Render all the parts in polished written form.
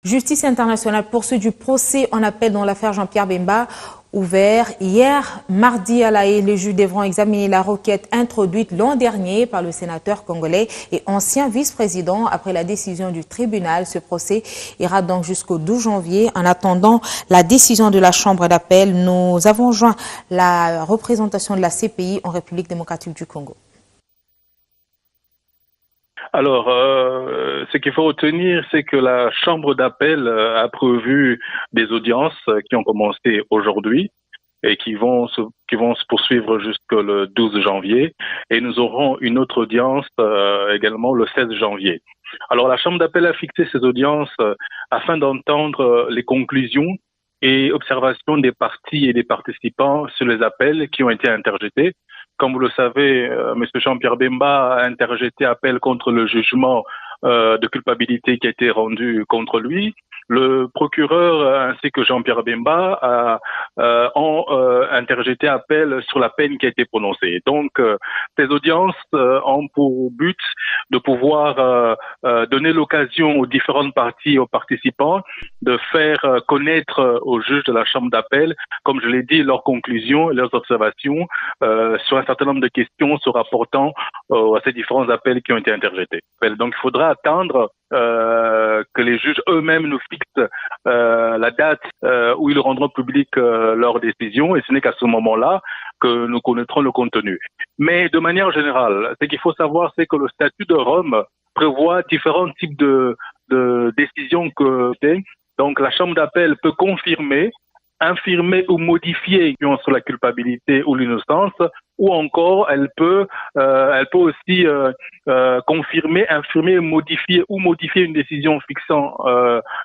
Justice internationale poursuit du procès en appel dans l'affaire Jean-Pierre Bemba, ouvert hier mardi à La Haye. Les juges devront examiner la requête introduite l'an dernier par le sénateur congolais et ancien vice-président. Après la décision du tribunal, ce procès ira donc jusqu'au 12 janvier. En attendant la décision de la Chambre d'appel, nous avons joint la représentation de la CPI en République démocratique du Congo. Alors, ce qu'il faut retenir, c'est que la Chambre d'appel a prévu des audiences qui ont commencé aujourd'hui et qui vont se poursuivre jusqu'au 12 janvier. Et nous aurons une autre audience également le 16 janvier. Alors, la Chambre d'appel a fixé ces audiences afin d'entendre les conclusions et observations des parties et des participants sur les appels qui ont été interjetés. Comme vous le savez, M. Jean-Pierre Bemba a interjeté appel contre le jugement de culpabilité qui a été rendu contre lui. Le procureur ainsi que Jean-Pierre Bemba ont interjeté appel sur la peine qui a été prononcée. Donc, ces audiences ont pour but de pouvoir donner l'occasion aux différentes parties et aux participants de faire connaître aux juges de la Chambre d'appel, comme je l'ai dit, leurs conclusions et leurs observations sur un certain nombre de questions se rapportant à ces différents appels qui ont été interjetés. Donc, il faudra attendre que les juges eux-mêmes nous fixent la date où ils rendront public leur décision, et ce n'est qu'à ce moment-là que nous connaîtrons le contenu. Mais de manière générale, ce qu'il faut savoir, c'est que le statut de Rome prévoit différents types de décisions que donc la Chambre d'appel peut confirmer, infirmer ou modifier sur la culpabilité ou l'innocence, ou encore elle peut aussi confirmer, infirmer, modifier une décision fixant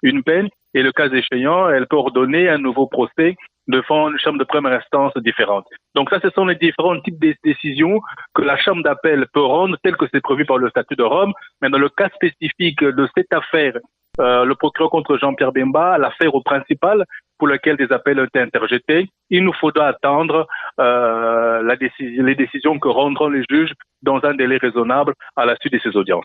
une peine, et le cas échéant, elle peut ordonner un nouveau procès devant une chambre de première instance différente. Donc ça, ce sont les différents types de décisions que la Chambre d'appel peut rendre, tel que c'est prévu par le statut de Rome. Mais dans le cas spécifique de cette affaire, le procureur contre Jean-Pierre Bemba, l'affaire au principal pour laquelle des appels ont été interjetés, il nous faudra attendre les décisions que rendront les juges dans un délai raisonnable à la suite de ces audiences.